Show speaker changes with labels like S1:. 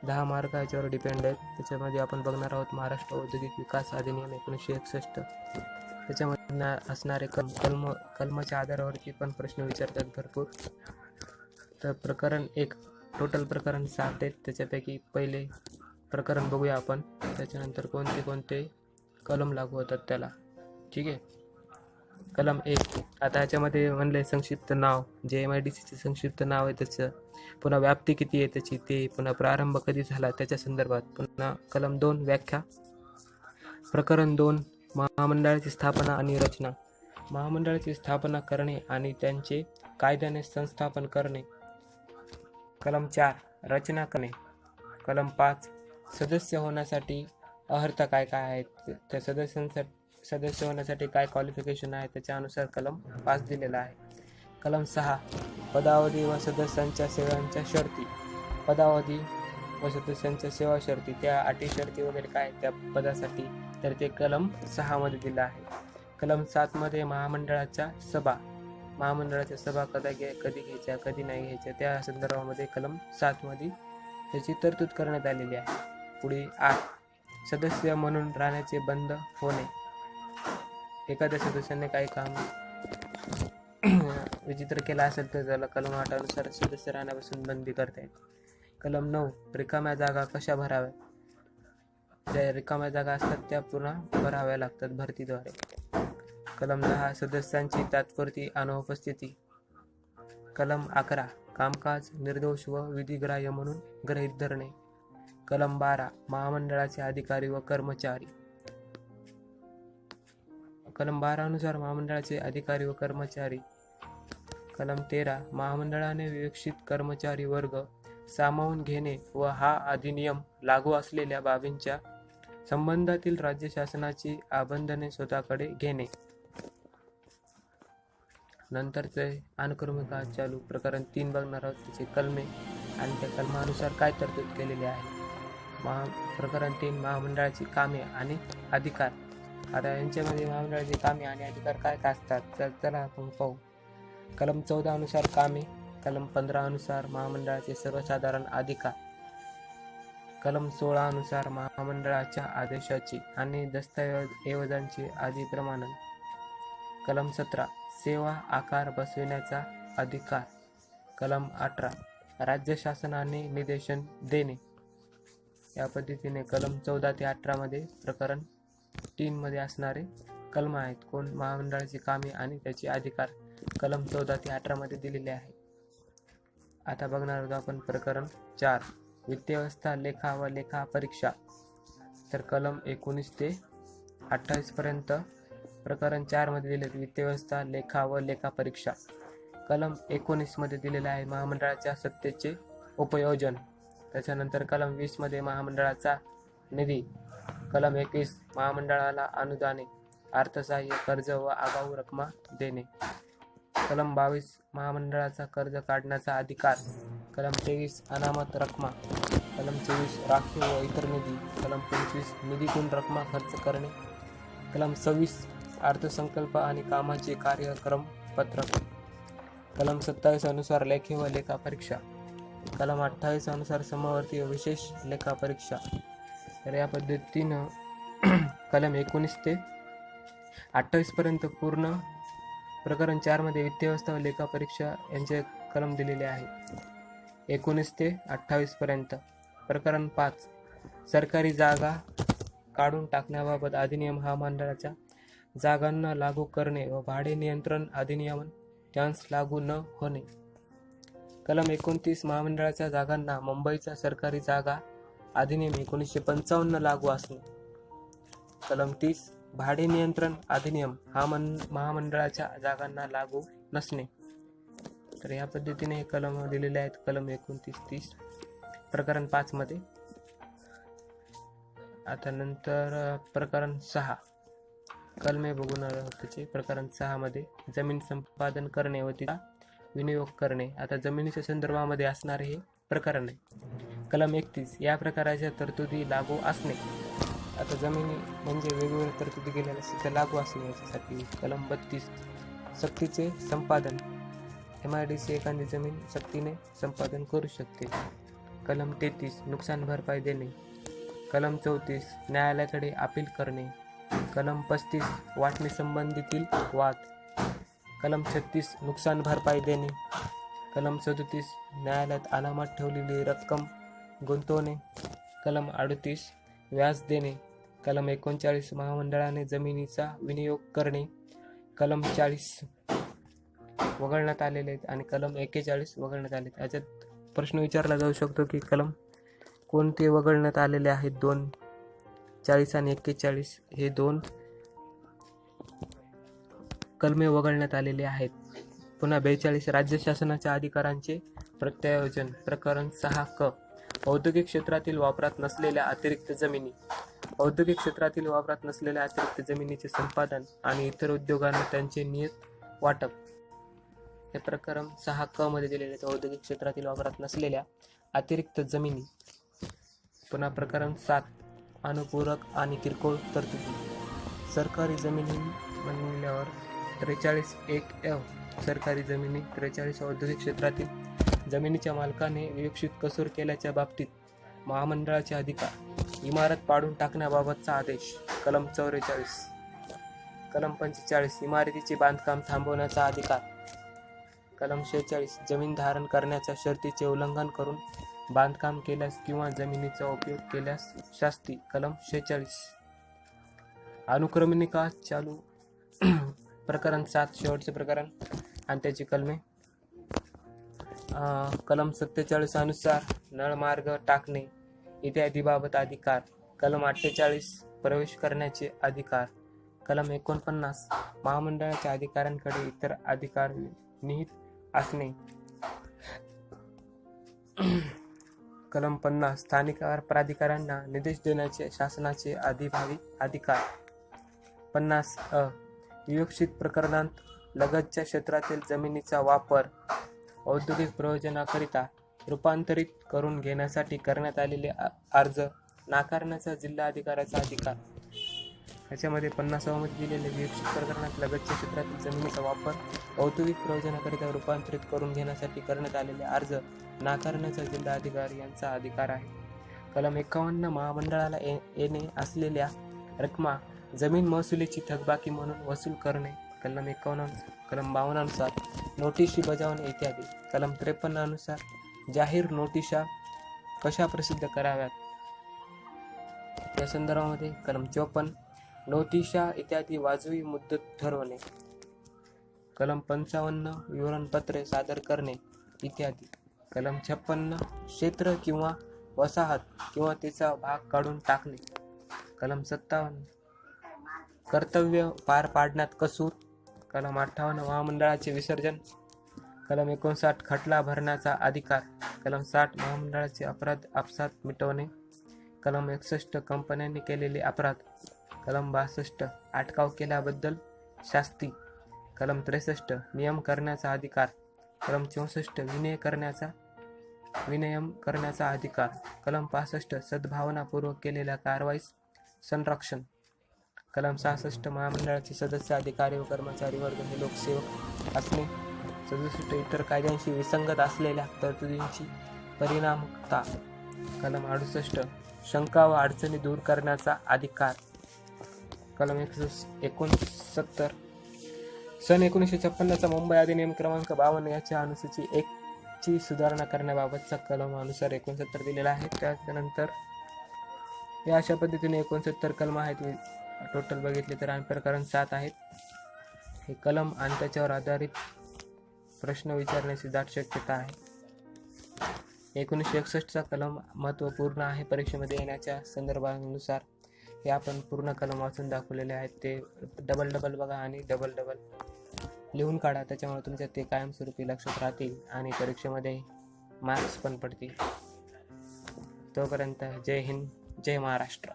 S1: 10 mark याच्यावर depend आहेत. त्याच्यामध्ये आपण बघणार आहोत महाराष्ट्र औद्योगिक विकास अधिनियम 1961. त्याच्यामध्ये असणारे कलमाच्या आधारावरती पण प्रश्न विचारतात भरपूर. तर प्रकरण 1, टोटल प्रकरण 7 आहेत. त्याच्यापैकी पहिले प्रकरण बघूया आपण, त्याच्यानंतर कोणते कोणते कलम लागू होतात त्याला. ठीक आहे. कलम 1, आता ह्याच्यामध्ये म्हणले संक्षिप्त नाव, जे MIDCचे संक्षिप्त नाव आहे त्याचं, पुन्हा व्याप्ती किती आहे त्याची ते, पुन्हा प्रारंभ कधी झाला त्याच्या संदर्भात. पुन्हा कलम 2, व्याख्या. प्रकरण 2, महामंडळाची स्थापना आणि रचना. महामंडळाची स्थापना करणे आणि त्यांचे कायद्याने संस्थापन करणे. कलम 4, रचना करणे. कलम 5, सदस्य होण्यासाठी अर्हता काय काय आहेत, त्या सदस्य होण्यासाठी काय क्वालिफिकेशन आहे त्याच्या अनुसार कलम 5 दिलेला आहे. कलम 6, पदावधी व सदस्यांच्या सेवांच्या शर्ती. पदावधी व सदस्यांच्या सेवा शर्ती, त्या अटी शर्ती वगैरे काय त्या पदासाठी, तर ते कलम 6 मध्ये दिलं आहे. कलम 7 मध्ये महामंडळाच्या सभा. महामंडळाच्या सभा कधी घ्यायच्या कधी नाही घ्यायच्या त्या संदर्भामध्ये कलम 7 मध्ये त्याची तरतूद करण्यात आलेली आहे. पुढे 8, सदस्य म्हणून राहण्याचे बंद होणे. एखाद्या सदस्याने काही काम विचित्र केला असेल तर त्याला कलम 8 अनुसार सदस्य राहण्यापासून बंदी करता येते. कलम 9, रिकाम्या जागा कशा भराव्या. ज्या रिकाम्या जागा असतात त्या पुन्हा भराव्या लागतात भरतीद्वारे. कलम 10, सदस्यांची तात्पुरती अनुपस्थिती. कलम 11, कामकाज निर्दोष व विधिग्राह्य म्हणून गृहीत धरणे. कलम 12, महामंडळाचे अधिकारी व कर्मचारी. कलम 12 अनुसार महामंडळाचे अधिकारी व कर्मचारी. कलम 13, महामंडळाने विवक्षित कर्मचारी वर्ग सामावून घेणे व हा अधिनियम लागू असलेल्या बाबींच्या संबंधातील राज्य शासनाची आबंधने स्वतःकडे घेणे. नंतरचे अनुक्रमिका चालू. प्रकरण 3 बघणार आहोत, त्याचे कलमे आणि त्या कलमानुसार काय तरतूद केलेली आहे. प्रकरण 3, महामंडळाची कामे आणि अधिकार. आता यांच्यामध्ये महामंडळाची कामे आणि अधिकार काय काय असतात तर चला आपण पाहू. कलम 14 अनुसार कामे. कलम 15 अनुसार महामंडळाचे सर्वसाधारण अधिकार. कलम 16 अनुसार महामंडळाच्या आदेशाची आणि दस्तऐवजांचे आदी प्रमाणन. कलम 17, सेवा आकार बसविण्याचा अधिकार. कलम 18, राज्य शासनाने निर्देशन देणे. या पद्धतीने कलम 14 ते 18 मध्ये प्रकरण 3 मध्ये असणारे कलम आहेत. कोण महामंडळाची कामे आणि त्याचे अधिकार कलम 14 ते 18 मध्ये दिलेले आहे. आता बघणार आहोत आपण प्रकरण 4, वित्तव्यवस्था, लेखा व लेखा परीक्षा. तर कलम 19 ते 28 पर्यंत प्रकरण 4 मध्ये दिले वित्तव्यवस्था, लेखा व लेखा परीक्षा. कलम 19 मध्ये दिलेले आहे महामंडळाच्या सत्तेचे उपयोजन. त्याच्यानंतर कलम 20 मध्ये महामंडळाचा निधी. कलम 21, महामंडळाला अनुदाने, अर्थसहाय्य, कर्ज व आगाऊ रक्कमा देणे. कलम 22, महामंडळाचा कर्ज काढण्याचा अधिकार. कलम 23, अनामत रक्कमा. कलम 24, राखीव व इतर निधी. कलम 25, निधीतून रक्कमा खर्च करणे. कलम 26, अर्थसंकल्प आणि कामाचे कार्यक्रम पत्रक. कलम 27 अनुसार लेखी व लेखा परीक्षा. कलम 28 अनुसार समवर्ती व विशेष लेखा परीक्षा. तर या पद्धतीनं कलम 19 ते 28 पर्यंत पूर्ण प्रकरण 4 मध्ये वित्तव्यवस्था व लेखा परीक्षा यांचे कलम दिलेले आहेत. 19 ते 28 पर्यंत. प्रकरण 5, सरकारी जागा काढून टाकण्याबाबत अधिनियम. हा मंडळाच्या जागांना लागू करणे व भाडे नियंत्रण अधिनियम त्यांस लागू न होणे. कलम 29, महामंडळाच्या जागांना मुंबईचा सरकारी जागा अधिनियम 1955 लागू असणे. कलम 30, भाडे नियंत्रण अधिनियम हा महामंडळाच्या जागांना लागू नसणे. तर या पद्धतीने कलम दिलेले आहेत कलम 29, 30 प्रकरण 5 मध्ये. आता नंतर प्रकरण 6 कलमे बघून त्याचे. प्रकरण 6 मध्ये जमीन संपादन करणे व तिचा विनियोग करणे. आता जमिनीच्या संदर्भामध्ये असणारे हे प्रकरण आहे. कलम 31, या प्रकाराच्या तरतुदी लागू असणे. आता जमिनी म्हणजे वेगवेगळ्या तरतुदी केलेल्या असतील त्या लागू असणे याच्यासाठी. कलम 32, सक्तीचे संपादन. MIDC एखादी जमीन सक्तीने संपादन करू शकते. कलम 33 नुकसान भरपाई देणे. कलम 34 न्यायालयाकडे अपील करणे. कलम 35 वाटणी संबंधीतील वाद. कलम 36 नुकसान भरपाई देणे. कलम 37 न्यायालयात अनामात ठेवलेली रक्कम गुंतवणे. कलम 38 व्याज देणे. कलम 39 महामंडळाने जमिनीचा विनियोग करणे. कलम 40 वगळण्यात आलेले आहेत आणि कलम 41 वगळण्यात आले आहेत. याच्यात प्रश्न विचारला जाऊ शकतो की कलम कोणते वगळण्यात आलेले आहेत. 40 आणि 41 हे 2 कलमे वगळण्यात आलेले आहेत. पुन्हा 42 राज्य शासनाच्या अधिकारांचे प्रत्यायोजन. प्रकरण 6 क औद्योगिक क्षेत्रातील वापरात नसलेल्या अतिरिक्त जमिनी. औद्योगिक क्षेत्रातील वापरात नसलेल्या अतिरिक्त जमिनीचे संपादन आणि इतर उद्योगांना त्यांचे नियत वाटप. हे प्रकरण 6 क मध्ये दिलेले आहेत. औद्योगिक क्षेत्रातील वापरात नसलेल्या अतिरिक्त जमिनी. पुन्हा प्रकरण 7 अनुपूरक आणि किरकोळ तरतुदी. सरकारी जमिनी म्हणल्यावर 43(1)(f) सरकारी जमिनी. 43 औद्योगिक क्षेत्रातील जमिनीच्या मालकाने विवक्षित कसूर केल्याच्या बाबतीत महामंडळाचे अधिकार. इमारत पाडून टाकण्याबाबतचा आदेश. कलम 44. कलम 45 इमारतीचे बांधकाम थांबवण्याचा अधिकार. कलम 46 जमीन धारण करण्याच्या शर्तीचे उल्लंघन करून बांधकाम केल्यास किंवा जमिनीचा उपयोग केल्यास शास्ती. कलम 46 अनुक्रमणिका चालू. प्रकरण 7 शेवटचे प्रकरण आणि त्याची कलमे. कलम 47 अनुसार नळमार्ग टाकणे इत्यादी बाबत अधिकार. कलम 48 प्रवेश करण्याचे अधिकार. कलम 49 महामंडळाच्या अधिकाऱ्यांकडे इतर अधिकार निहित असणे. कलम 50 स्थानिक प्राधिकाऱ्यांना निर्देश देण्याचे शासनाचे अधिभावी अधिकार. 50 विवक्षित प्रकरणांत लगतच्या क्षेत्रातील जमिनीचा वापर औद्योगिक प्रयोजनाकरिता रूपांतरित करून घेण्यासाठी करण्यात आलेले अर्ज नाकारण्याचा जिल्हाधिकाऱ्याचा अधिकार. याच्यामध्ये 50 मध्ये दिलेले विवक्षित प्रकरणात लगतच्या क्षेत्रातील जमिनीचा वापर औद्योगिक प्रयोजनाकरिता रूपांतरित करून घेण्यासाठी करण्यात आलेले अर्ज नाकारण्याचा जिल्हाधिकारी यांचा अधिकार आहे. कलम 51 महामंडळाला येणे असलेल्या रकमा जमीन महसुलीची थकबाकी म्हणून वसूल करणे. कलम 51. कलम 52 अनुसार नोटीशी बजावणे इत्यादी. कलम 53 अनुसार जाहीर नोटिशा कशा प्रसिद्ध कराव्यात या संदर्भामध्ये. कलम 54 नोटिशा इत्यादी वाजवी मुदत ठरवणे. कलम 55 विवरणपत्रे सादर करणे इत्यादी. कलम 56 क्षेत्र किंवा वसाहत किंवा तिचा भाग काढून टाकणे. कलम 57 कर्तव्य पार पाडण्यात कसूर. कलम 58 महामंडळाचे विसर्जन. कलम 59 खटला भरण्याचा अधिकार. कलम 60 महामंडळाचे अपराध आपसात मिटवणे. कलम 61 कंपन्यांनी केलेले अपराध. कलम 62 अटकाव केल्याबद्दल शास्ती. कलम 63 नियम करण्याचा अधिकार. कलम 64 विनियम करण्याचा अधिकार. कलम 65 सद्भावनापूर्वक केलेल्या कारवाईस संरक्षण. कलम 66 महामंडळाचे सदस्य अधिकारी व कर्मचारी वर्ग हे लोकसेवक असणे. 67 इतर कायद्यांशी विसंगत असलेल्या तरतुदींची परिणामकता. कलम 68 शंका व अडचणी दूर करण्याचा अधिकार. कलम 69 सन 1956 मुंबई अधिनियम क्रमांक 52 याच्या अनुसूची 1 ची सुधारणा करण्याबाबतचा कलम अनुसार 69 दिलेला आहे. त्यानंतर या अशा पद्धतीने 69 कलम आहेत. टोटल बघितले तर आणि प्रकरण 7 आहेत. हे कलम आणि त्याच्यावर आधारित प्रश्न विचारण्याची दाट शक्यता आहे. 1961चा कलम महत्त्वपूर्ण आहे परीक्षेमध्ये येण्याच्या संदर्भानुसार. हे आपण पूर्ण कलम वाचून दाखवलेले आहेत. ते डबल बघा आणि डबल लिहून काढा. त्याच्यामुळे तुमच्या ते कायमस्वरूपी लक्षात राहतील आणि परीक्षेमध्ये मार्क्स पण पडतील. तोपर्यंत जय हिंद, जय महाराष्ट्र.